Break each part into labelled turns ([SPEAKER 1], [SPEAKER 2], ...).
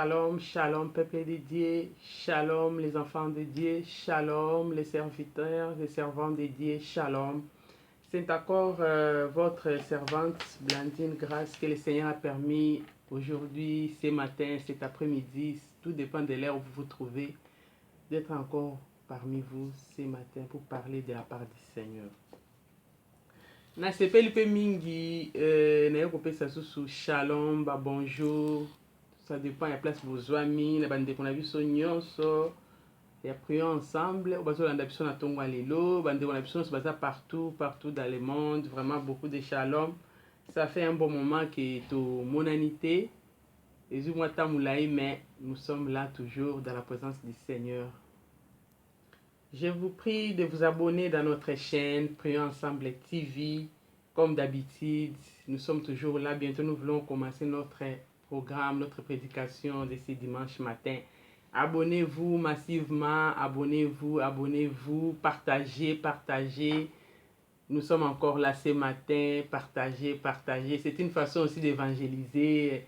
[SPEAKER 1] Shalom, shalom, peuple de Dieu, shalom, les enfants de Dieu, shalom, les serviteurs, les servants de Dieu, shalom. C'est encore votre servante Blandine Grâce que le Seigneur a permis aujourd'hui, ce matin, cet après-midi, tout dépend de l'heure où vous vous trouvez, d'être encore parmi vous ce matin pour parler de la part du Seigneur. Nasepeli pe mingi na yokopesa susu shalom, ba bonjour. Ça dépend, il y a place besoin mi, la bande qu'on a vu son nyonso. Il y a prié ensemble, on va sur l'andaption à ton walelo, bande qu'on a vu son partout dans le monde, vraiment beaucoup de shalom. Ça fait un bon moment que ton monanité, et moi tamoulaï, mais nous sommes là toujours dans la présence du Seigneur. Je vous prie de vous abonner dans notre chaîne Prions Ensemble TV. Comme d'habitude, nous sommes toujours là. Bientôt, nous voulons commencer notre programme, notre prédication de ce dimanche matin. Abonnez-vous massivement, abonnez-vous, partagez. Nous sommes encore là ce matin, partagez. C'est une façon aussi d'évangéliser.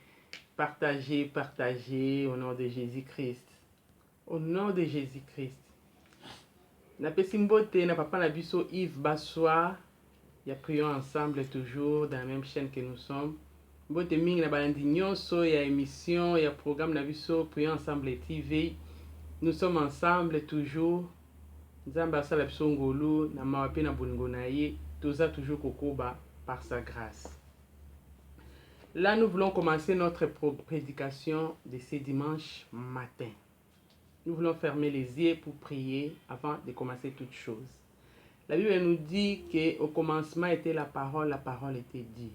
[SPEAKER 1] Partagez au nom de Jésus-Christ. Au nom de Jésus-Christ. Na pesimbote na papa na biso Yves Bassoa. Il y a prions ensemble toujours dans la même chaîne que nous sommes. Mbote mingi na balandi nyonso, il y a émission, il y a programme na biso prions ensemble TV. Nous sommes ensemble toujours. Nzamba asala biso ngolu na mawape na bolingo na ye, toza toujours kokoba par sa grâce. Là nous voulons commencer notre prédication de ce dimanche matin. Nous voulons fermer les yeux pour prier avant de commencer toute chose. La Bible nous dit qu'au commencement était la parole était dite.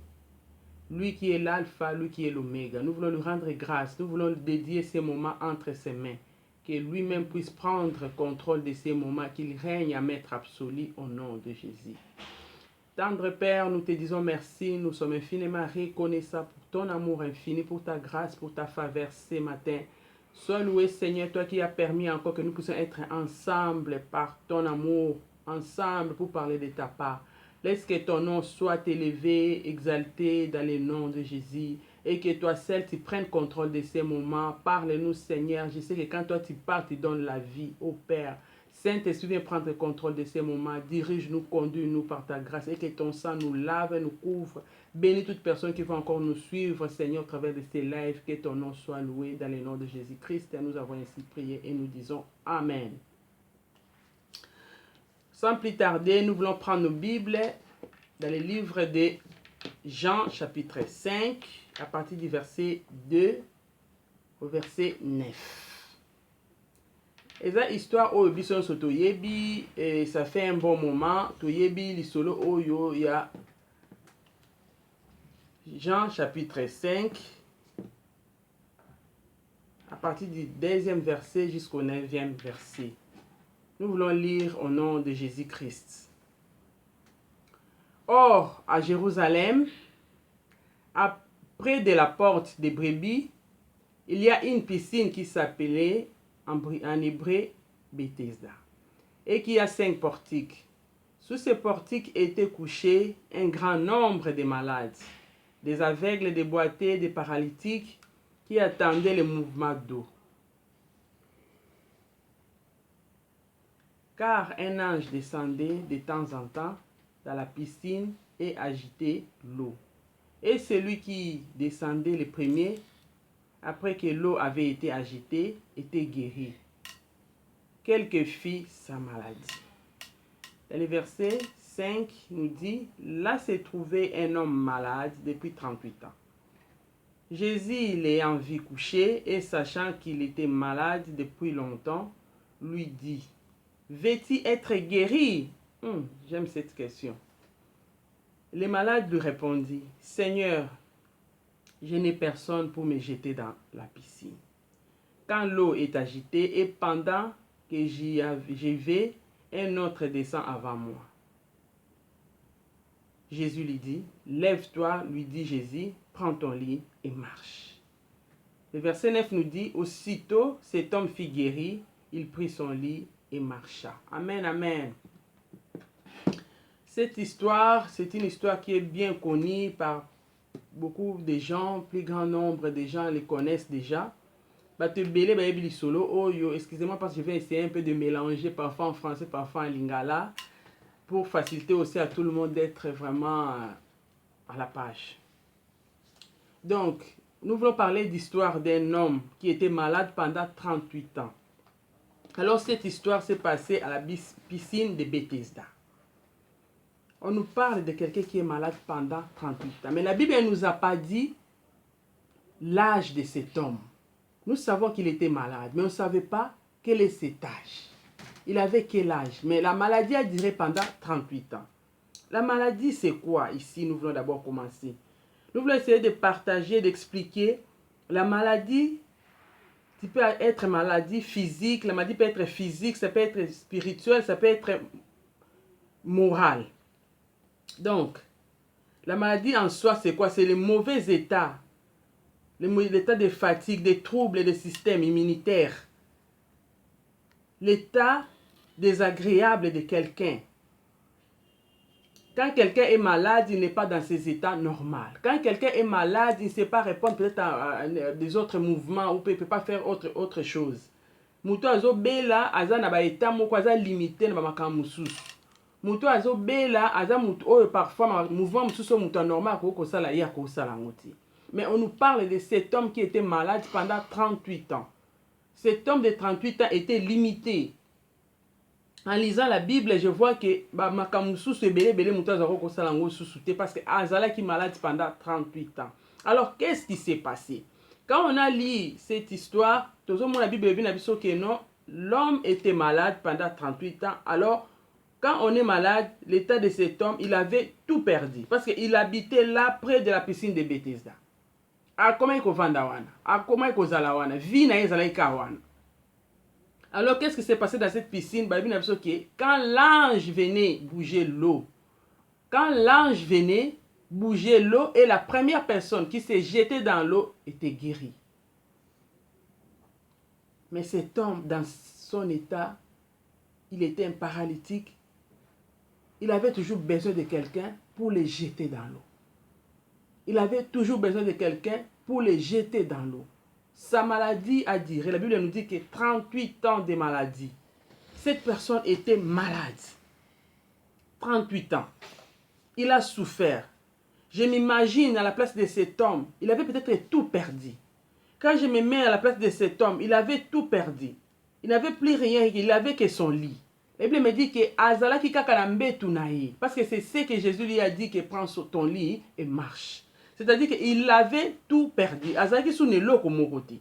[SPEAKER 1] Lui qui est l'alpha, lui qui est l'oméga. Nous voulons lui rendre grâce, nous voulons dédier ces moments entre ses mains. Que lui-même puisse prendre contrôle de ces moments, qu'il règne à maître absolu au nom de Jésus. Tendre Père, nous te disons merci, nous sommes infiniment reconnaissants pour ton amour infini, pour ta grâce, pour ta faveur ce matin. Sois loué Seigneur, toi qui as permis encore que nous puissions être ensemble par ton amour, ensemble pour parler de ta part. Laisse que ton nom soit élevé, exalté dans le nom de Jésus et que toi seul tu prennes contrôle de ces moments. Parle-nous Seigneur, je sais que quand toi tu parles, tu donnes la vie au Père. Saint-Esprit, viens prendre contrôle de ces moments. Dirige-nous, conduis-nous par ta grâce et que ton sang nous lave, nous couvre. Bénis toute personne qui va encore nous suivre, Seigneur, au travers de ces lives. Que ton nom soit loué dans le nom de Jésus-Christ. Nous avons ainsi prié et nous disons Amen. Sans plus tarder, nous voulons prendre nos Bibles dans le livre de Jean, chapitre 5, à partir du verset 2 au verset 9. Et ça, histoire au bison soto yebi, et ça fait un bon moment. To yebi l'isolo oyo ya Jean chapitre 5, à partir du 2e verset jusqu'au 9e verset. Nous voulons lire au nom de Jésus-Christ. Or, à Jérusalem, près de la porte des brebis, il y a une piscine qui s'appelait en hébreu Bethesda, et qui a 5 portiques. Sous ces portiques étaient couchés un grand nombre de malades, des aveugles, des boiteux, des paralytiques, qui attendaient le mouvement d'eau. Car un ange descendait de temps en temps dans la piscine et agitait l'eau. Et celui qui descendait le premier, après que l'eau avait été agitée, était guéri. Quelle que fût sa maladie. Dans le verset 5 nous dit, là se trouvait un homme malade depuis 38 ans. Jésus l'ayant vu couché et sachant qu'il était malade depuis longtemps, lui dit, veux-tu être guéri? J'aime cette question. Le malade lui répondit, Seigneur, je n'ai personne pour me jeter dans la piscine. Quand l'eau est agitée et pendant que j'y vais, un autre descend avant moi. Jésus lui dit, lève-toi, lui dit Jésus, prends ton lit et marche. Le verset 9 nous dit, aussitôt cet homme fut guéri, il prit son lit et marcha. Amen, amen. Cette histoire, c'est une histoire qui est bien connue par beaucoup de gens, plus grand nombre de gens les connaissent déjà. Bato belé bayebi solo oyo, excusez-moi parce que je vais essayer un peu de mélanger parfois en français, parfois en lingala, pour faciliter aussi à tout le monde d'être vraiment à la page. Donc, nous voulons parler d'histoire d'un homme qui était malade pendant 38 ans. Alors, cette histoire s'est passée à la piscine de Bethesda. On nous parle de quelqu'un qui est malade pendant 38 ans. Mais la Bible ne nous a pas dit l'âge de cet homme. Nous savons qu'il était malade, mais on ne savait pas quel est cet âge. Il avait quel âge? Mais la maladie a duré pendant 38 ans. La maladie, c'est quoi ici? Nous voulons d'abord commencer. Nous voulons essayer de partager, d'expliquer. La maladie, ça peut être maladie physique, la maladie peut être physique, ça peut être spirituel, ça peut être moral. Donc, la maladie en soi, c'est quoi? C'est le mauvais état. L'état de fatigue, des troubles des systèmes immunitaires. L'état désagréable de quelqu'un. Quand quelqu'un est malade, il n'est pas dans ses états normaux. Quand quelqu'un est malade, il ne sait pas répondre peut-être à des autres mouvements ou il ne peut pas faire autre chose. Muto azo bela aza na ba état moko aza limité na ba makambo mususu. Muto azo bela aza muto oyo parfois mouvement mususu muto normal ko sala ya ko sala ngoti. Mais on nous parle de cet homme qui était malade pendant 38 ans. Cet homme de 38 ans était limité. En lisant la Bible, je vois que parce que Azala qui est malade pendant 38 ans. Alors, qu'est-ce qui s'est passé? Quand on a lu cette histoire, la Bible dit que non, l'homme était malade pendant 38 ans. Alors, quand on est malade, l'état de cet homme, il avait tout perdu. Parce qu'il habitait là, près de la piscine de Bethesda. Comment il Alors, qu'est-ce qui s'est passé dans cette piscine? Quand l'ange venait bouger l'eau, et la première personne qui s'est jetée dans l'eau était guérie. Mais cet homme, dans son état, il était un paralytique. Il avait toujours besoin de quelqu'un pour le jeter dans l'eau. Il avait toujours besoin de quelqu'un pour le jeter dans l'eau. Sa maladie a duré. La Bible nous dit que 38 ans de maladie. Cette personne était malade. 38 ans. Il a souffert. Je m'imagine à la place de cet homme, il avait peut-être tout perdu. Quand je me mets à la place de cet homme, il avait tout perdu. Il n'avait plus rien, il n'avait que son lit. La Bible me dit que Azala ki kakalambe tunaï. Parce que c'est ce que Jésus lui a dit, que prends ton lit et marche. C'est-à-dire qu'il avait tout perdu. Azaki sou ne loko mokoti.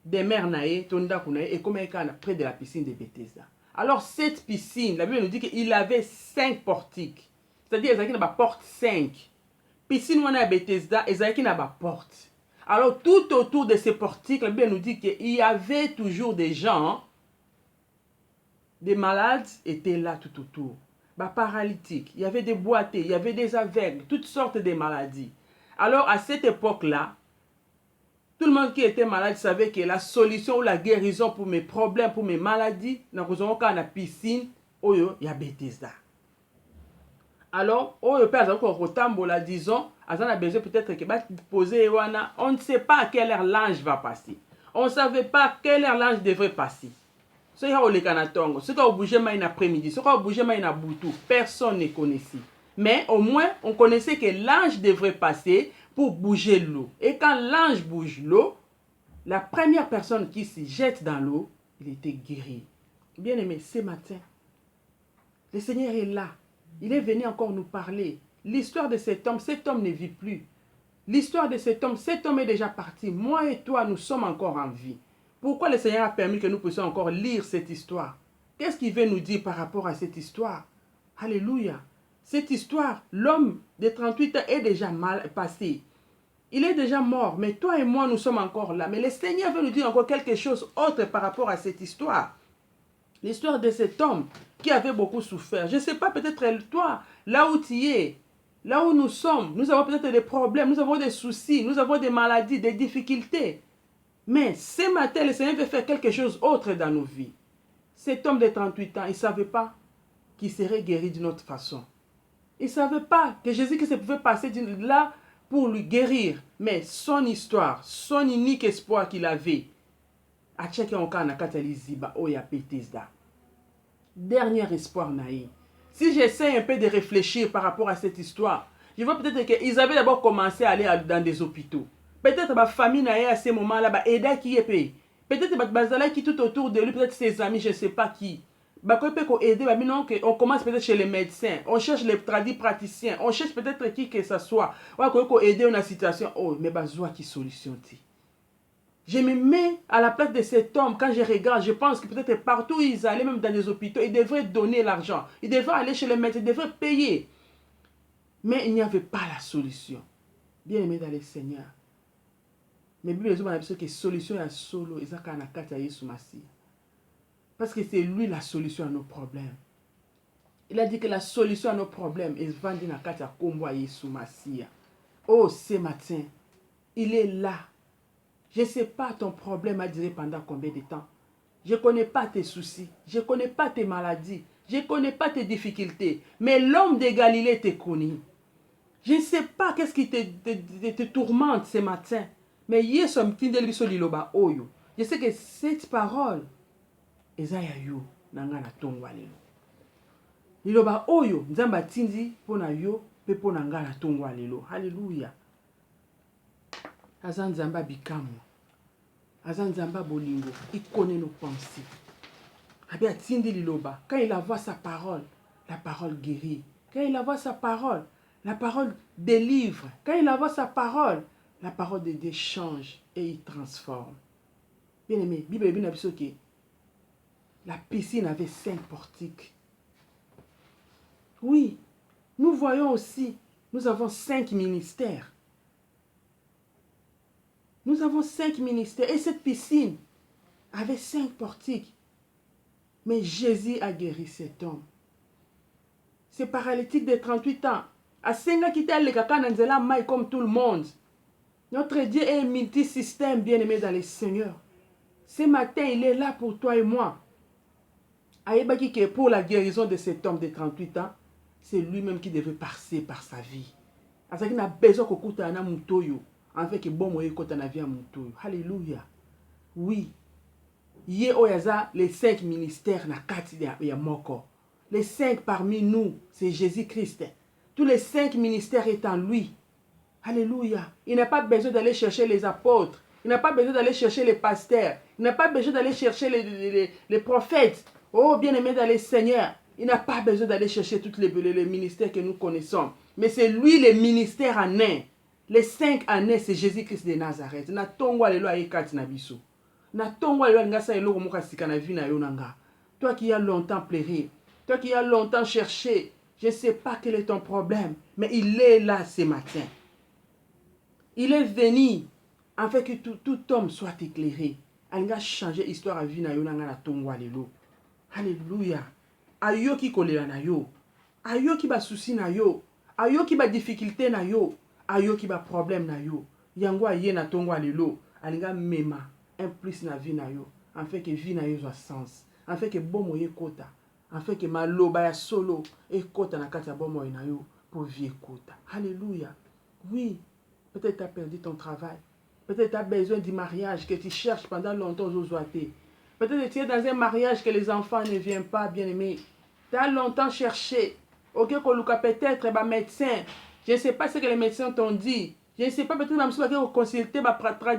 [SPEAKER 1] Des mers naïe, tonda kunaï, et comme près de la piscine de Bethesda. Alors cette piscine, la Bible nous dit qu'il avait 5 portiques. C'est-à-dire Azaki n'a pas porte 5. Piscine wana Bethesda, Azaki n'a pas porte. Alors tout autour de ces portiques, la Bible nous dit qu'il y avait toujours des gens, des malades étaient là tout autour. Paralytiques, il y avait des boités, il y avait des aveugles, toutes sortes de maladies. Alors à cette époque-là, tout le monde qui était malade savait que la solution ou la guérison pour mes problèmes, pour mes maladies, dans la piscine, il y a Bethesda. Alors, on disons, on a besoin peut-être que poser, on ne sait pas à quelle heure l'ange va passer. On ne savait pas à quelle heure l'ange devrait passer. Personne ne connaissait. Mais au moins, on connaissait que l'ange devrait passer pour bouger l'eau. Et quand l'ange bouge l'eau, la première personne qui se jette dans l'eau, il était guéri. Bien aimé, ce matin, le Seigneur est là. Il est venu encore nous parler. L'histoire de cet homme ne vit plus. L'histoire de cet homme est déjà parti. Moi et toi, nous sommes encore en vie. Pourquoi le Seigneur a permis que nous puissions encore lire cette histoire? Qu'est-ce qu'il veut nous dire par rapport à cette histoire? Alléluia. Cette histoire, l'homme de 38 ans est déjà mal passé. Il est déjà mort, mais toi et moi, nous sommes encore là. Mais le Seigneur veut nous dire encore quelque chose autre par rapport à cette histoire. L'histoire de cet homme qui avait beaucoup souffert. Je ne sais pas, peut-être toi, là où tu es, là où nous sommes, nous avons peut-être des problèmes, nous avons des soucis, nous avons des maladies, des difficultés. Mais ce matin, le Seigneur veut faire quelque chose d'autre dans nos vies. Cet homme de 38 ans, il ne savait pas qu'il serait guéri d'une autre façon. Il ne savait pas que Jésus-Christ pouvait passer là pour lui guérir. Mais son histoire, son unique espoir qu'il avait, a tchèque encore na katali ziba oya Bethesda. Dernier espoir naï. Si j'essaie un peu de réfléchir par rapport à cette histoire, je vois peut-être qu'ils avaient d'abord commencé à aller dans des hôpitaux. Peut-être ma famille naïe à ce moment-là, bah aida qui est payé. Peut-être bazala qui tout autour de lui, peut-être ses amis, je ne sais pas qui. Bah qu'on aider, bah on commence peut-être chez les médecins, on cherche les tradis praticiens, on cherche peut-être qui que ce soit. On va aider dans la situation. Oh, mais bah qui solution ti. Je me mets à la place de cet homme. Quand je regarde, je pense que peut-être partout où ils allaient, même dans les hôpitaux, ils devraient donner l'argent. Ils devraient aller chez les médecins, ils devraient payer. Mais il n'y avait pas la solution. Bien aimé dans le Seigneur. Mais Bible dit que la solution est solo. Parce que c'est lui la solution à nos problèmes. Il a dit que la solution à nos problèmes est vendue dans la Kombo Yesu Masia. Oh, ce matin, il est là. Je ne sais pas ton problème a duré pendant combien de temps. Je ne connais pas tes soucis. Je ne connais pas tes maladies. Je ne connais pas tes difficultés. Mais l'homme de Galilée te connaît. Je ne sais pas qu'est-ce qui te tourmente ce matin. Mais je sais que cette parole est à yo. Liloba oyo nzamba tindi pona yo pe pona nga na tongwa lelo. Hallelujah. Aza nzamba bikamu. Aza nzamba bolingo. Il connaît nos pensées. Abi atindi liloba. Quand il envoie sa parole, la parole guérit. Quand il envoie sa parole, la parole délivre. Quand il envoie sa parole, la parole de Dieu change et il transforme. Bien aimé, Bible dit que la piscine avait 5 portiques. Oui, nous voyons aussi, nous avons 5 ministères. Nous avons 5 ministères et cette piscine avait 5 portiques. Mais Jésus a guéri cet homme. Ce paralytique de 38 ans. A senga kita le kaka nanzela mai comme tout le monde. Notre Dieu est multisystème, bien-aimé dans le Seigneur. Ce matin, il est là pour toi et moi. Aïbaki que pour la guérison de cet homme de 38 ans, c'est lui-même qui devait passer par sa vie. Parce qu'il a besoin qu'on écoute un amutoyo. En fait, que bon moyen écoute un avion amutoyo. Alléluia. Oui. Yé oyaza les 5 ministères na kati ya moko. Les 5 parmi nous, c'est Jésus-Christ. Tous les 5 ministères est en lui. Alléluia. Il n'a pas besoin d'aller chercher les apôtres. Il n'a pas besoin d'aller chercher les pasteurs. Il n'a pas besoin d'aller chercher les prophètes. Oh, bien-aimé dans le Seigneur. Il n'a pas besoin d'aller chercher tous les ministères que nous connaissons. Mais c'est lui le ministère en un. Les 5 années, c'est Jésus-Christ de Nazareth. Na tongwa lelo ayekati na biso. Na tongwa lelo ngasa eloko moka sika na vi na yo nanga. Toi qui as longtemps pleuré, toi qui as longtemps cherché, je ne sais pas quel est ton problème, mais il est là ce matin. Il est venu afin que tout homme soit éclairé. Il a changé l'histoire à vie na yo nanga na tongwa lelo. Alléluia. Ayo ki kolela na yo. Ayo ki ba souci na yo. Ayo ki ba difficulté na yo. Ayo ki ba problème na yo. Yango aye na tongwa lelo. Alinga mema un plus na vie na yo. En fait que vie na yo soit sens. En fait que bon moye kota. En fait que maloba ya solo et kota na kata bon moye na yo pour vie kota. Alléluia. Oui. Peut-être tu as perdu ton travail. Peut-être tu as besoin du mariage que tu cherches pendant longtemps aux Zoaté. Peut-être que tu es dans un mariage que les enfants ne viennent pas, bien aimé. Tu as longtemps cherché. Ok, peut-être un médecin. Je ne sais pas ce que les médecins t'ont dit. Je ne sais pas peut-être même si tu as consulté un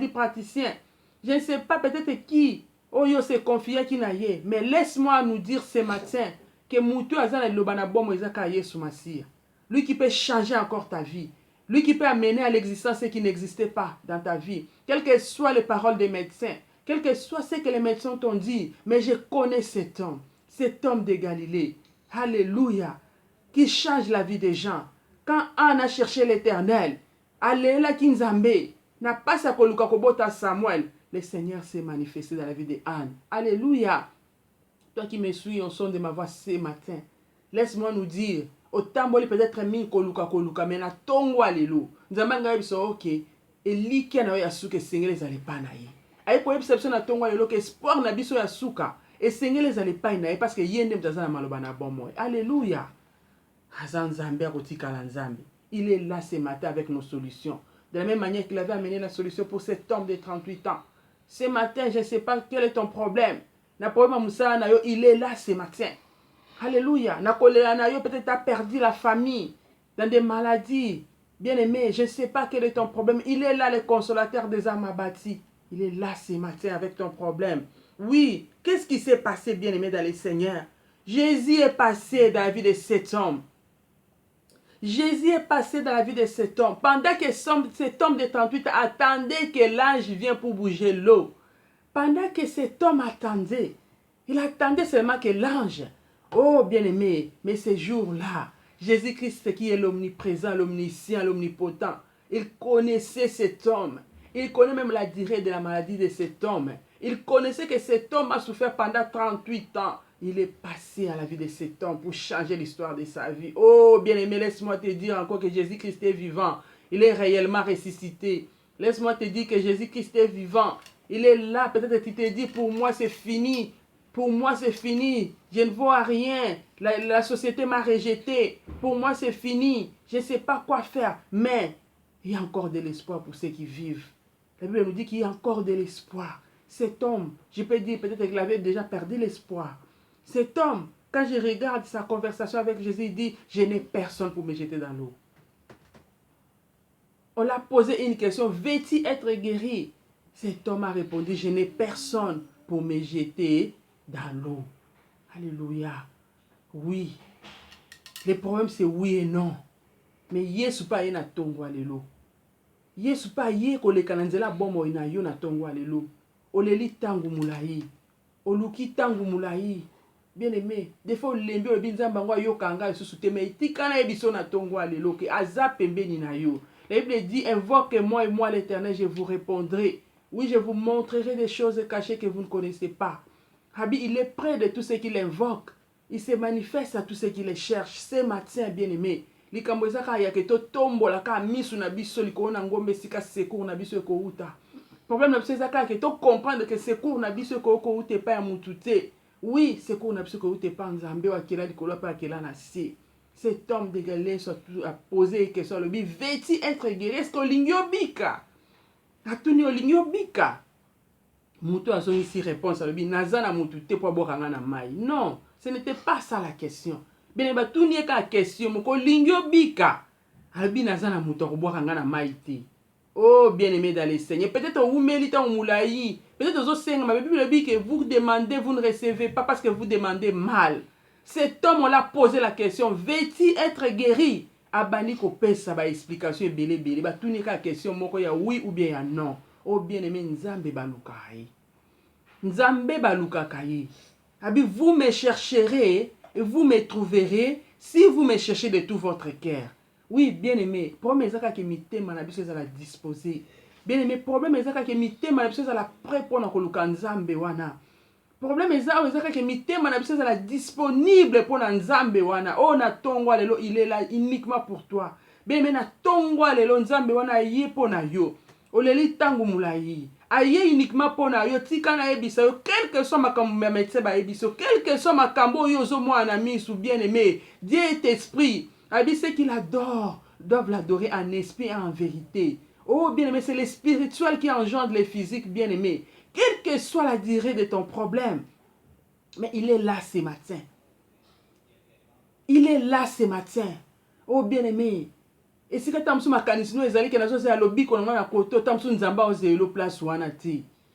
[SPEAKER 1] praticien. Je ne sais pas peut-être qui. Oh, yo s'est confié qui n'a yé. Mais laisse-moi nous dire ce matin que Moutou Azan et Lobana Bom Ezakaye Soumassia. Lui qui peut changer encore ta vie. Lui qui peut amener à l'existence ce qui n'existait pas dans ta vie. Quelles que soient les paroles des médecins. Quel que soit ce que les médecins t'ont dit, mais je connais cet homme de Galilée, alléluia, qui change la vie des gens. Quand Anne a cherché l'Éternel, Aléla Kinzambe, n'a pas sa koluka kobota Samuel, le Seigneur s'est manifesté dans la vie de Anne. Alléluia. Toi qui me suis en son de ma voix ce matin, laisse-moi nous dire, au tamboli peut-être min koluka mais na tongwa lelo. Nzamanga biso ok, et li kena ya suke sengele za lepanaye. Aye pour perception na tongwa lelo que espoir na biso ya suka et sengele za lepanaye parce que yende mtaza na maloba na bon moy. Alléluia. Azan Nzambe akotika la Nzambe. Il est là ce matin avec nos solutions. De la même manière qu'il avait amené la solution pour cet homme de 38 ans. Ce matin, je ne sais pas quel est ton problème. Il est là ce matin. Alléluia. Peut-être tu as perdu la famille dans des maladies. Bien-aimé, je ne sais pas quel est ton problème. Il est là, le consolateur des âmes abattues. Il est là ce matin avec ton problème. Oui, qu'est-ce qui s'est passé, bien-aimé, dans le Seigneur? Jésus est passé dans la vie de cet homme. Jésus est passé dans la vie de cet homme. Pendant que cet homme de 38 attendait que l'ange vienne pour bouger l'eau. Pendant que cet homme attendait, il attendait seulement que l'ange. Oh bien-aimé, mais ce jour-là, Jésus-Christ qui est l'omniprésent, l'omniscient, l'omnipotent, il connaissait cet homme. Il connaît même la durée de la maladie de cet homme. Il connaissait que cet homme a souffert pendant 38 ans. Il est passé à la vie de cet homme pour changer l'histoire de sa vie. Oh, bien-aimé, laisse-moi te dire encore que Jésus-Christ est vivant. Il est réellement ressuscité. Laisse-moi te dire que Jésus-Christ est vivant. Il est là. Peut-être que tu te dis, pour moi, c'est fini. Pour moi, c'est fini. Je ne vois rien. La société m'a rejeté. Pour moi, c'est fini. Je ne sais pas quoi faire. Mais il y a encore de l'espoir pour ceux qui vivent. La Bible nous dit qu'il y a encore de l'espoir. Cet homme, je peux dire peut-être qu'il avait déjà perdu l'espoir. Cet homme, quand je regarde sa conversation avec Jésus, il dit, je n'ai personne pour me jeter dans l'eau. On l'a posé une question, veux-tu être guéri? Cet homme a répondu, je n'ai personne pour me jeter dans l'eau. Alléluia. Oui. Le problème c'est oui et non. Mais Yesu pas na tongo alelo. Yesu pas ye ko le kananzela bomo ina yo na tongo alelo. Oleli tangu mulai. Oluki tangu mulai. Bien aimé, des fois lembi o binzamba ngwa yo kanga susu teme itikana ebiso na tongo alelo ke aza pembeni na yo. La Bible dit invoquez-moi et moi l'Éternel, je vous répondrai. Oui, je vous montrerai des choses cachées que vous ne connaissez pas. Habi, il est près de tous ceux qui l'invoquent. Il se manifeste à tous ceux qui les cherchent. Ce matin, bien-aimé, likambo ezaka ya ke to tombola ka misu na biso likolo na ngombe sika secours na biso ko uta. Problème na biso ezaka ke to comprendre que secours na biso ko uta pa ya mutu te. Oui, secours na biso ko uta pa nzambe wa kela likolo pa kela na si. Cet homme de Galilée a posé une question, lui, veux-tu être guéri? Est-ce que l'ingyo bika? Atuni l'ingyo bika? Moutou a son ici réponse à lui, nazana moutou te po boranga na mai. Non, ce n'était pas ça la question. Bien, bah, tout n'est qu'à question, moko l'ingyo bika. Albi nazana moutou ko boranga na mai te. Oh, bien-aimé dans les Seigneur, peut-être vous méritez un moulaï, peut-être vous seigneur, ma Bible dit que vous demandez, vous ne recevez pas parce que vous demandez mal. Cet homme, on l'a posé la question, veux-tu être guéri? Abani ko pesa ba explication belé belé, ba tout n'est qu'à question moko ya oui ou bien ya non. Oh bien-aimé, nzambe baluka kai. Nzambe baluka kai. Abi vous me chercherez et vous me trouverez si vous me cherchez de tout votre cœur. Oui, bien-aimé, problème ezaka ke mitema na biso ezala disposé. Bien-aimé, problème ezaka ke mitema na biso ezala prêt pour na koluka nzambe wana. Problème ezaka ke mitema na biso ezala disponible pour na nzambe wana. Oh na tongwa lelo, il est là uniquement pour toi. Bien-aimé, na tongwa lelo nzambe wana ye po na yo. Oleli tangu mulai. Aye uniquement pour na yo tika na ebisa yo, quel que soit makambo ya médecin ba ebiso, quel que soit makambo yo zo mwana misu, bien-aimé, Dieu est esprit. Abi ceux qui l'adorent doivent l'adorer en esprit et en vérité. Oh bien-aimé, c'est le spirituel qui engendre le physique, bien-aimé. Quelle que soit la durée de ton problème, mais il est là ce matin. Il est là ce matin. Oh bien-aimé. Et si tu as un mécanisme, tu as un lobby qui a un place.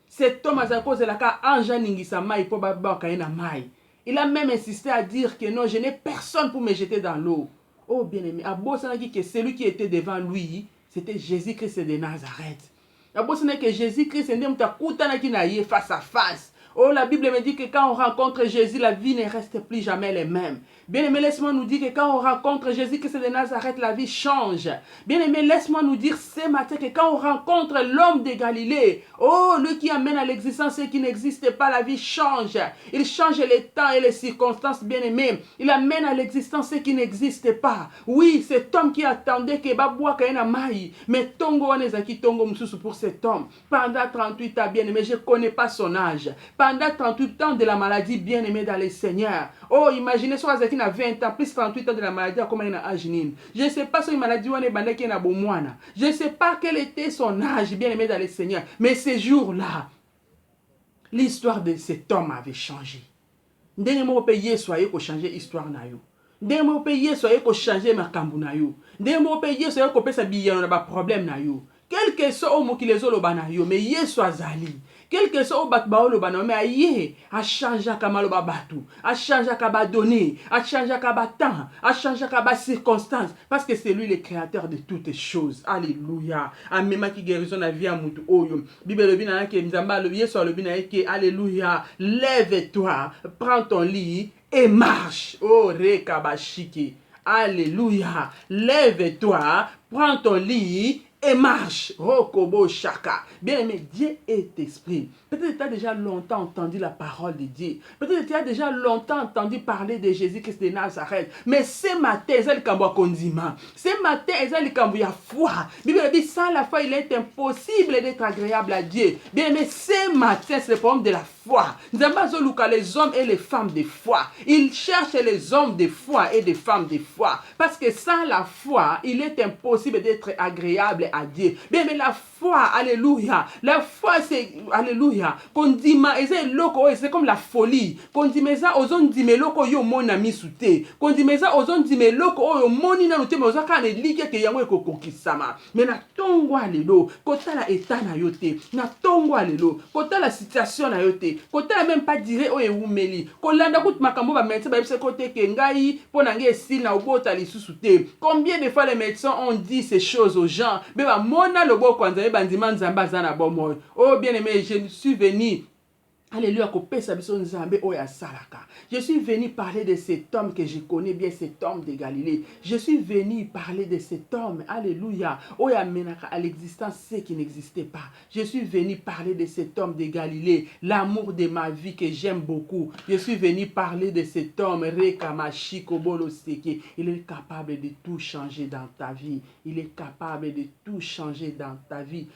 [SPEAKER 1] Cet homme a cause de la anja ningisa mai pour babaka na mai. Il a même insisté à dire que non, je n'ai personne pour me jeter dans l'eau. Oh bien-aimé, à Bossanaki que celui qui était devant lui, c'était Jésus-Christ de Nazareth. À Bossanaki que Jésus-Christ est face à face. Oh, la Bible me dit que quand on rencontre Jésus, la vie ne reste plus jamais les mêmes. Bien-aimé, laisse-moi nous dire que quand on rencontre Jésus-Christ de Nazareth, la vie change. Bien-aimé, laisse-moi nous dire ce matin que quand on rencontre l'homme de Galilée, oh, lui qui amène à l'existence et qui n'existe pas, la vie change. Il change les temps et les circonstances, bien-aimé. Il amène à l'existence ce qui n'existe pas. Oui, cet homme qui attendait que Baboua Kaina Maï, mais Tongo Anezaki Tongo Moussou pour cet homme. Pendant 38 ans, bien-aimé, je ne connais pas son âge. Pendant 38 ans de la maladie, bien-aimé dans le Seigneur. Oh, imaginez soit na 20 ans, plus 38 ans de la maladie, comment il a âge nini. Je ne sais pas si une maladie ou une bande qui est na bomwana. Je ne sais pas quel était son âge, bien aimé dans le Seigneur. Mais ces jours-là, l'histoire de cet homme avait changé. Ndenge moko pe Yesu aye ko changer histoire na yo. Ndenge moko pe Yesu aye ko changer makambo na yo. Ndenge moko pe Yesu aye ko pesa biyano na ba problème na yo. Quel que soit au mokili ezoloba na yo, mais Yesu azali. Quel que soit au bat baoloba na yo, mais aye a changer ka maloba batu, a changer ka ba donner, a changer ka ba temps, a changer ka ba circonstance, parce que c'est lui le créateur de toutes choses. Alléluia. Amema ki guérison na vie a mutu oyo. Bible lobi na ke nzamba lobi Yesu lobi na ke alléluia. Lève-toi, prends ton lit et marche. Oh rekabashiki. Alléluia. Lève-toi, prends ton lit et marche. Rokobo Shaka. Bien aimé, Dieu est esprit. Peut-être que tu as déjà longtemps entendu la parole de Dieu. Peut-être que tu as déjà longtemps entendu parler de Jésus-Christ de Nazareth. Mais ce matin, c'est le cambo condiment. Ce matin, c'est le cambo ya foi. Bible dit, sans la foi, il est impossible d'être agréable à Dieu. Bien aimé, ce matin, c'est le problème de la foi. Nous avons les hommes et les femmes de foi. Il cherche les hommes de foi et les femmes de foi. Parce que sans la foi, il est impossible d'être agréable à Dieu. Bien, mais la foi, alléluia. La foi, c'est, alléluia. Kondima, c'est comme la folie. Kondima, ozon dime loko yo mona misute. Kondima, ozon dime loko yo moni na nute, mais ozon kane ligue ke yango eko kokisama. Mais na tongwa lelo, kota la état na yote. Na tongwa lelo, kota la situation na yote. Kota la même pas dire o eumeli. Kolanda kout makambo ba médecin ba yebse kote ke ngai pona nge esi na obota lisusu te. Combien de fois les médecins ont dit ces choses aux gens? Beba mona lobo kwanza bandima nzamba zana bomo. Oh bien aimé, je suis venu. Alléluia, je suis venu parler de cet homme que je connais bien, cet homme de Galilée. Je suis venu parler de cet homme, alléluia, à l'existence ce qui n'existait pas. Je suis venu parler de cet homme de Galilée, l'amour de ma vie que j'aime beaucoup. Je suis venu parler de cet homme, il est capable de tout changer dans ta vie. Il est capable de tout changer dans ta vie.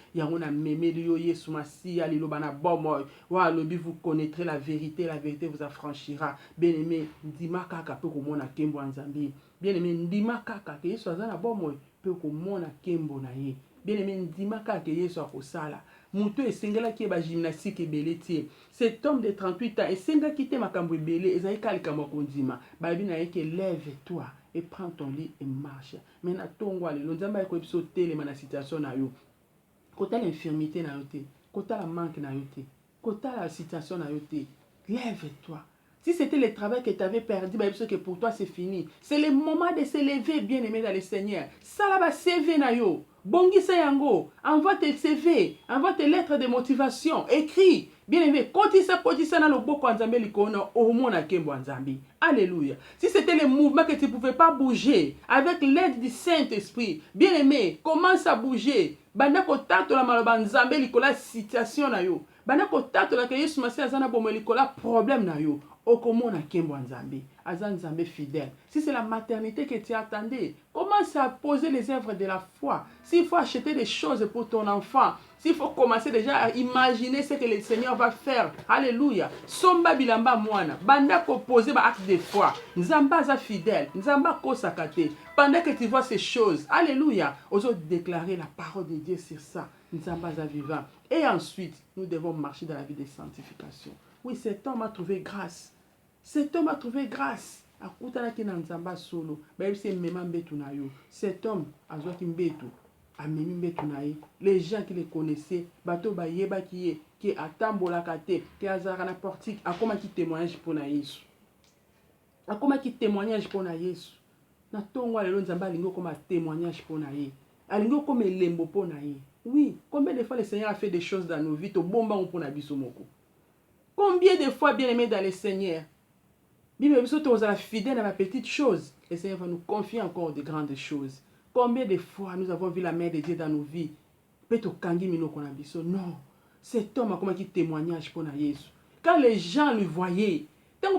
[SPEAKER 1] Vous connaîtrez la vérité vous affranchira. Bien-aimé, ndima kaka pe komona kembo nzambi. Bien-aimé, ndima kaka ke Yesu azana bomo pe komona kembo na ye. Bien-aimé, ndima kaka ke Yesu akosala. Muto esengela ki ba gymnastique ebele tie. Cet homme de 38 ans esenga kite makambo ebele ezali kalikambo kondima. Ba bi na ye ke lève-toi et prends ton lit et marche. Mais na tongwa le nzamba ko biso telema na situation na yo. Kota l'infirmité na yo te. Kota la manque na yo te. Kota la situation na yote, lève-toi. Si c'était le travail que tu avais perdu, bah, que pour toi c'est fini. C'est le moment de se lever, bien aimé dans le Seigneur. Ça là va CV na yo. Bongi yango. Envoie tes CV, envoie tes lettres de motivation, écris. Bien aimé, kotisa na loboko nzambe likona omona kembo nzambe. Alléluia. Si c'était le mouvement que tu ne pouvais pas bouger avec l'aide du Saint-Esprit, bien aimé, commence à bouger. Banda kotato la maloba nzambe likola situation na yo. Bana kotato la ke Yesu masi azana bomo likola problème na yo. Okomona kembo nzambe. Azan nzambe fidèle. Si c'est la maternité que tu attendais, commence à poser les œuvres de la foi. S'il faut acheter des choses pour ton enfant, s'il faut commencer déjà à imaginer ce que le Seigneur va faire. Alléluia. Somba bilamba moana. Banda ko poser ba acte de foi. Nzamba za fidèle. Nzamba ko sakate. Pendant que tu vois ces choses, alléluia, osons déclarer la parole de Dieu sur ça. Nzamba za vivant. Et ensuite, nous devons marcher dans la vie de sanctification. Oui, cet homme a trouvé grâce. Cet homme a trouvé grâce. Akutanaki na nzamba solo. Ba c'est mema mbetu na yo. Cet homme azwaki mbetu. Amemi mbetu na ye. Les gens qui le connaissaient, bato ba yeba ki atambola kate, ki azara na portique, akoma ki témoignage pour na Yesu. Akoma ki témoignage pour na Yesu. Na tongwa lelo nzamba lingo comme témoignage pour na ye. Alingo comme lembo pour na ye. Oui, combien de fois le Seigneur a fait des choses dans nos vies, to bomba pour na biso moko. Combien de fois, bien aimé dans le Seigneur, Bible est fidèle à ma petite chose. Le Seigneur va nous confier encore de grandes choses. Combien de fois nous avons vu la main de Dieu dans nos vies? Non. Cet homme a comme un témoignage pour Jésus. Quand les gens le voyaient, ça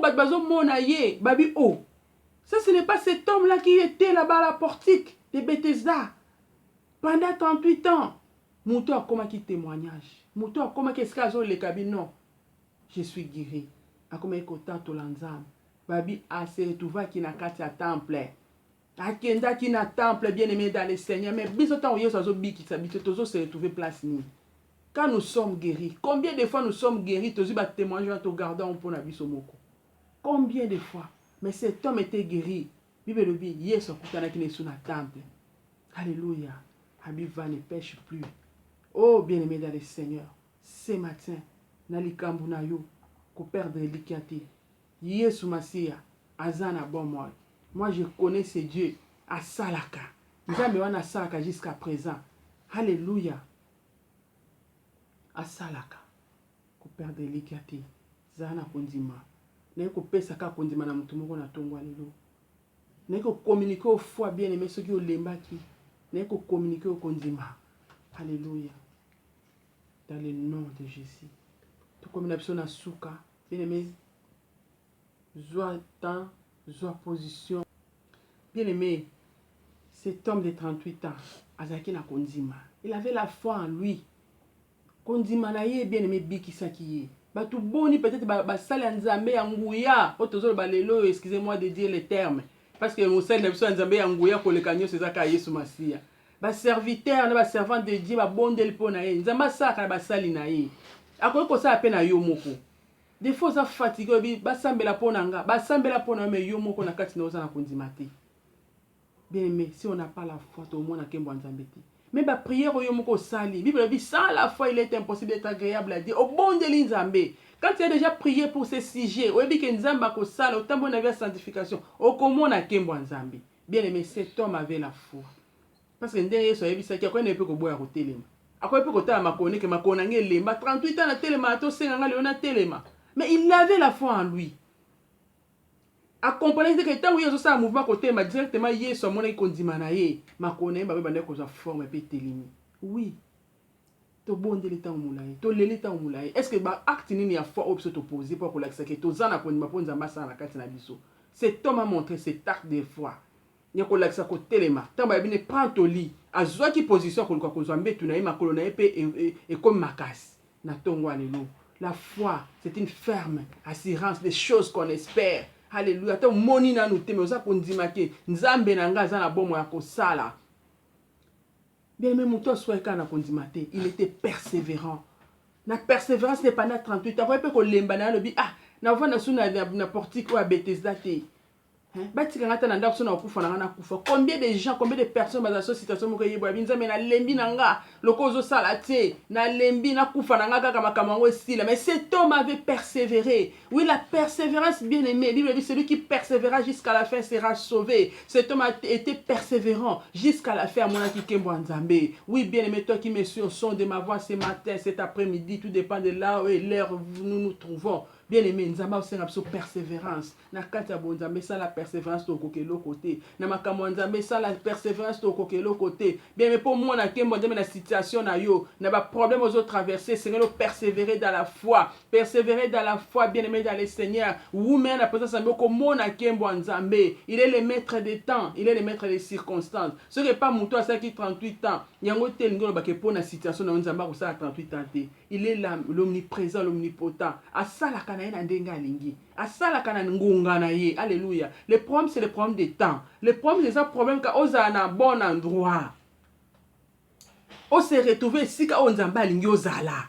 [SPEAKER 1] ce n'est pas cet homme-là qui était là-bas à la portique de Bethesda. Pendant 38 ans. Mouto a comme un témoignage. Mouto a comme un le cabine. Non. Je suis guéri. A comme un kotato lanzam. babi ase retrouva qui na kati ya temple. Akenda qui na temple bien aimé dans le Seigneur. Mais biso tant yeso azo biki sa biso tozo se retrouver place ni. Quand nous sommes guéris, combien de fois nous sommes guéris, tozi ba témoignage to gardons pour na biso moko. Combien de fois? Mais cet homme était guéri. Bible le dit, yeso kutana qui ne sous na temple. Alléluia. Habiba ne pêche plus. Oh bien aimé dans le Seigneur, ce matin, nalikambu na yo, ko perdre likiate. Yesu Masia, azana bon moi. Moi je connais ce Dieu, à Salaka. Nzambe wana Salaka jusqu'à présent. Alléluia. À Salaka. Ko perdre likiate. Zana kondima. Ne ko pesa ka kondima na mutu moko na tongo alelo. Ne ko communiquer au foi bien aimé ceux qui ont lembaki. Ne ko communiquer au kondima. Alléluia. Dans le nom de Jésus. Tout comme une personne à souka, bien aimé, joie temps, joie position. Bien aimé, cet homme de 38 ans, Azaki na Kondima, il avait la foi en lui. Kondima na ye, bien aimé, biki sakiye. Batu boni peut-être basali nzambe ya nguya. Otozolo balelo, excusez-moi de dire les termes. Parce que mon sel n'a pas nzambe ya nguya pour le kanyo c'est ça ka Yesu Masia. Ba serviteur na ba servant de Dieu ba bondel po na ye nzamba saka ba sali na ye akoki ko sa pena yo moko des fois ça fatigué bi ba sambela po na nga ba sambela po na me yo moko na kati na oza na kondima te. Bien aimé, si on n'a pas la foi to mona kembo nzambe te. Mais ba prière yo moko sali Bible dit sans la foi il est impossible d'être agréable à Dieu. Au bondeli nzambe quand tu as déjà prié pour ces sujets oyebi ke nzamba ko sala otambo na via sanctification okomona kembo nzambe. Bien aimé, cet homme avait la foi. Parce que ndenge yeso yebisa ki akoye nepe ko boya ko telema. Akoye pe ko tala makone ke makona nge lemba 38 ans na telema to senga nga leona telema. Mais il avait la foi en lui. Accompagné que tant yeso sa mouvement ko telema directement yeso mona ikondima na ye makone ba bande ko za forme pe telemi. Oui. To bondeli ta omulaye, to leli ta omulaye. Est-ce que ba acte nini ya foi opso to poser pour ko lakisa ke to zana ko ndima po nzamba sa na kati na biso. Cet homme a montré cet acte de foi. N'y ko lakisa ko telema tamba bine prend to lit azwa ki position ko ko zambé tu na ye makolo na ye pe et comme makasi na tongo alelo. La foi c'est une ferme assurance des choses qu'on espère. Alléluia. Ta moni na nous te mais oza ko ndima ke nzambe na nga za na bomo ya ko sala. Bien même muto soeka na ko ndima te, il était persévérant. La persévérance n'est pas na 38 ans pe ko lemba na lobi ah na vana suna na portique ou à Bethesda te. Combien de gens, combien de personnes dans cette situation moko yebo binza mais na lembi nanga lokozo salate na lembi na kufa nanga kaka makamango style mais cet homme avait persévéré. Oui, la persévérance bien aimé, Bible dit celui qui persévérera jusqu'à la fin sera sauvé. Cet homme a été persévérant jusqu'à la fin mona kikembo nzambe. Oui, bien aimé, toi qui me suis au son de ma voix ce matin, cet après-midi, tout dépend de là où et l'heure où nous nous trouvons. Bien aimé, nzamba osenga biso persévérance. Na kati ya bonzambe ça la persévérance to kokelo côté. Na makambo nzambe ça la persévérance to kokelo côté. Bien aimé, pour moi na kembo nzambe na situation na yo, na ba problème aux autres traverser, c'est nous persévérer dans la foi. Persévérer dans la foi, bien aimé dans le Seigneur. Ou même la présence nzambe ko mona kembo nzambe. Il est le maître des temps, il est le maître des circonstances. Ce n'est pas muto à ça qui 38 ans. Yango tel ngolo ba ke pour na situation na nzamba ko ça 38 ans. Il est l'omniprésent, l'omnipotent. À ça la kana na ndenga lingi. À ça la kana ngunga na ye. Alléluia. Le problème c'est le problème des temps. Le problème c'est un problème ka oza na bon endroit. On se retrouver ici ka onzamba lingi ozala.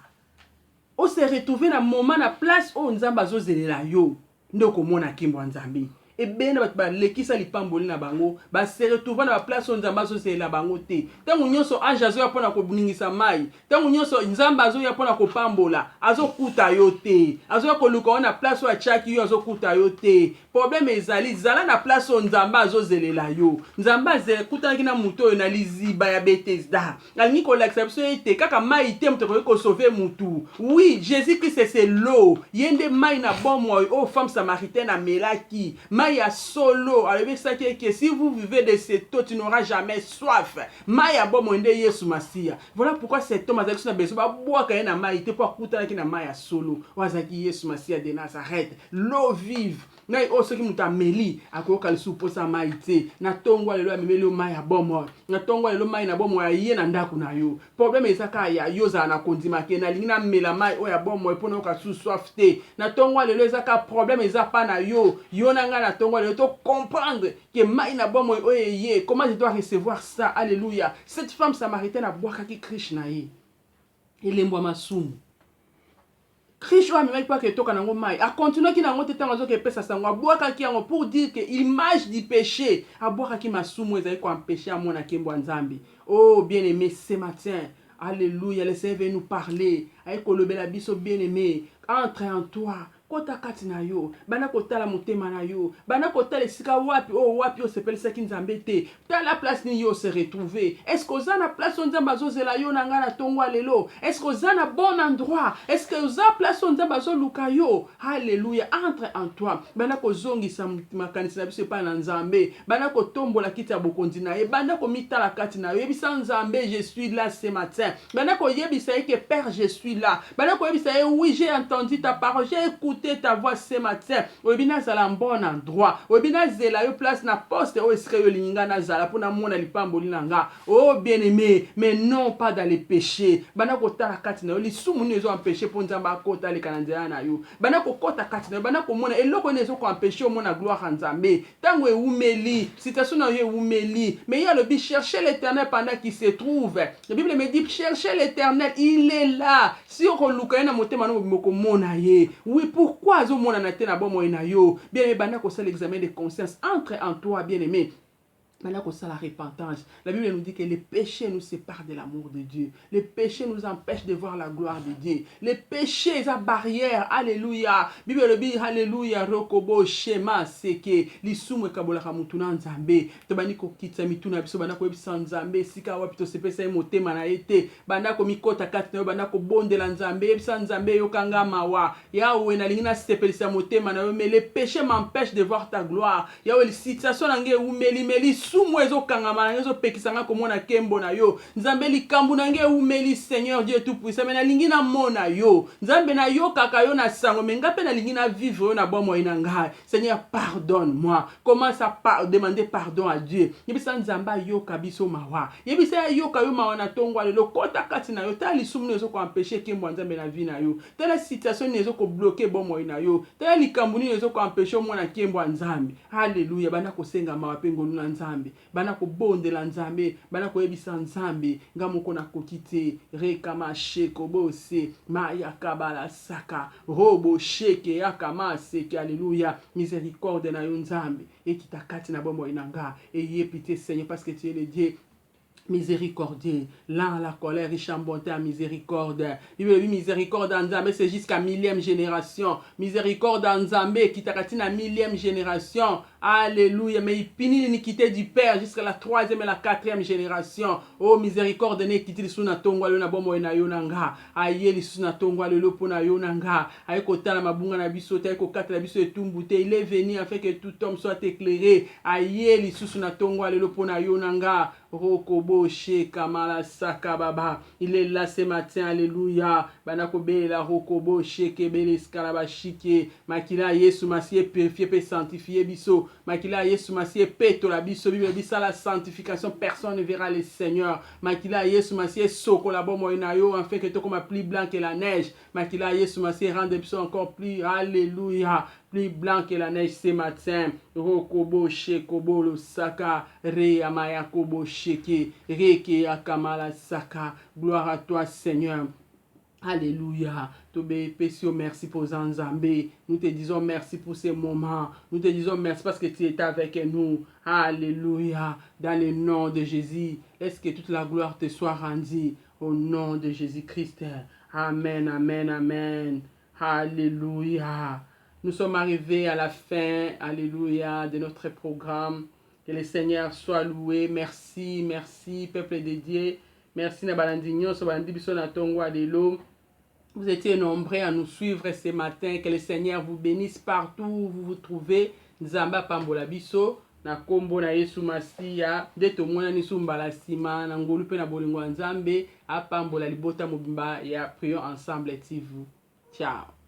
[SPEAKER 1] On se retrouver na moment na place où nzamba zo zelela yo. Ndoko mona kimbo nzambi. Et bien ba lekisa lipamboli na bango ba se retrouver na place où nzamba zo zelela bango te. Tangu nyonso ange azo ya pona ko buningisa mai. Tangu nyonso nzamba azo ya pona ko pambola. Azo kuta yo te. Azo ya ko luka na place où achaki yo azo kuta yo te. Problème ezali zala na place où nzamba azo zelela yo. Nzamba ze kuta kina muto yo na liziba ya Bethesda. Alingi ko l'acception ete kaka mai te mto ko sauver mutu. Oui, Jésus-Christ c'est l'eau. Yende mai na bon moi oh femme samaritaine à Melaki. Maya solo, avec ça que si vous vivez de cette eau, tu n'auras jamais soif. Maya bon monde Yesu Masia. Voilà pourquoi cet homme a besoin de boire quand il a maïté pour écouter qu'il a maya solo. Wazaki Yesu Masia de Nazareth. L'eau vive. Na o ce qui muta meli akoka lisu posa maite na tongwa lelo amemeli mai abomo na tongwa lelo mai na bomo ya ye na ndaku na yo problème ezaka ya yoza na kondima ke na lingina mela mai o ya bomo epona ka su soif te na tongwa lelo ezaka problème eza pa na yo yo na nga na tongwa lelo to comprendre que mai na bomo o ye comment je dois recevoir ça. Alléluia. Cette femme samaritaine a boaka ki Krishna ye elembo masumu Krishna a même pas que toka nango mai a continué ki nango te tango ke pesa sango a boaka ki yango pour dire que image du péché a boaka ki masumu ezali ko empêcher à mona kembo nzambe. Oh bien-aimé ce matin, alléluia, le Seigneur veut nous parler avec kolobela biso bien-aimé, entre en toi kota kati na yo bana kotala motema na yo bana kotala esika wapi o sepelisaki nzambe te tala place ni yo se retrouver. Est-ce que oza na place o nzambe azozela yo na nga na tongo lelo? Est-ce que oza na bon endroit? Est-ce que oza place o nzambe azoluka yo? Alléluia, entre en toi bana kozongisa makanisi na biso epai na nzambe bana kotombola kiti ya bokonzi na ye bana komitala kati na yo yebisa nzambe je suis là ce matin bana koyebisa ye que Père je suis là bana koyebisa ye oui j'ai entendu ta parole, j'ai écouté ta voix ce matin. Obina zala bon endroit. Obina zela yo place na poste o esika yo linga na zala pona mona lipamboli nanga. Oh bien-aimé, mais non pas dans les péchés. Bana ko tala kati na yo lisumu nezo empêcher pour nzamba kota le kananzela na yo. Bana ko kota kati na yo bana ko mona eloko nezo ko empêcher mona gloire nzambe. Tango e umeli, situation na yo umeli. Mais il y a le but chercher l'Éternel pendant qu'il se trouve. La Bible me dit chercher l'Éternel, il est là. Si on luka na motema no moko mona ye. Oui, pourquoi zo mona na te na bomo na yo? Bien-aimé, bana ko ça l'examen de conscience. Entre en toi, bien-aimé. Maintenant qu'on sait la repentance, la Bible nous dit que les péchés nous séparent de l'amour de Dieu. Les péchés nous empêchent de voir la gloire de Dieu. Les péchés, la barrière, alléluia. Bible le dit, alléluia, rokobo, shema, seke, lisumu kabola kamutuna nzambe. Tobani ko kitsa mituna biso bana ko ebisa nzambe, sika wapito sepesa motema na ete. Bana ko mikota katina bana ko bondela nzambe, ebisa nzambe yokanga mawa. Yawe na lingina sepelisa motema na yo, mais les péchés m'empêchent de voir ta gloire. Yawe situation nange umeli sumu ezokangama na ezopekisanga komona kembo na yo nzambe likambu nange umeli Seigneur Dieu tout puissant mais na lingi na mona yo nzambe na yo kaka yo na sango menga pe na lingi na vivre yo na bomo ina ngai. Seigneur pardonne-moi, commence à demander pardon à Dieu. Yebisa nzamba yo kabiso mawa yebisa yo kayo mawa na tongwa lelo kota kati na yo tali sumu nezo ko empêcher kembo nzambe na vie na yo tala situation nezo ko bloquer bomo ina yo tala likambu nezo ko empêcher mona kembo nzambe. Alléluia, bana ko senga mawa pengo na nzambe bana ko bondela nzambe bana ko yebisa nzambe ngamoko na kokite rekama sheko bose maya kabala saka robo sheke yakama seke. Alléluia, miséricorde na yo nzambe ekitakati na bomo inanga et pitié Seigneur parce que tu es le Dieu miséricordieux, lent à la colère, riche en bonté à miséricorde. Miséricorde en Nzambe, c'est jusqu'à 1000e génération. Miséricorde en Nzambe, qui t'a à 1000e génération. Alléluia. Mais il finit l'iniquité du Père jusqu'à la 3e et la 4e génération. Oh, miséricorde, ne quitte le suna tongwa le na bomo na yonanga. Aye le suna tongwa le lopo na yonanga. Aye kota la mabunga na biso, aye kokata la biso et tumbute. Il est venu afin que tout homme soit éclairé. Aye le suna tongwa le lopo na yonanga. Rokobo sheka mala saka baba. Il est là ce matin, alléluia. Banako bela rokobo sheke bele skalaba shike. Makila Yesu masiye purifié pe sanctifié biso. Makila Yesu masiye peto la biso. Bible dit ça la sanctification, personne ne verra le Seigneur. Makila Yesu masiye soko la bomo inayo afin que tu comme plus blanc que la neige. Makila Yesu masiye rende biso encore plus, alléluia, plus blanc que la neige ce matin. Rokobo shekobo lo saka re amaya kobo sheke reke akamala saka. Gloire à toi Seigneur. Alléluia. Tobé Pessio, merci pour Zanzambé. Nous te disons merci pour ces moments. Nous te disons merci parce que tu es avec nous. Alléluia. Dans le nom de Jésus, laisse que toute la gloire te soit rendue. Au nom de Jésus-Christ. Amen, amen, amen. Alléluia. Nous sommes arrivés à la fin, alléluia, de notre programme. Que le Seigneur soit loué. Merci, merci, peuple de Dieu. Merci, Nabalandignon, Sobalandi Biso Natongwa Lelo. Vous étiez nombreux à nous suivre ce matin. Que le Seigneur vous bénisse partout où vous vous trouvez. Nzamba Pambola Biso. Na kombo na Yesu Masiya. Deto mwana nisu mbala sima. Na ngolu pe na bolingo nzambe. A Pambola Libota Mobimba. Et prions ensemble, TV. Ciao.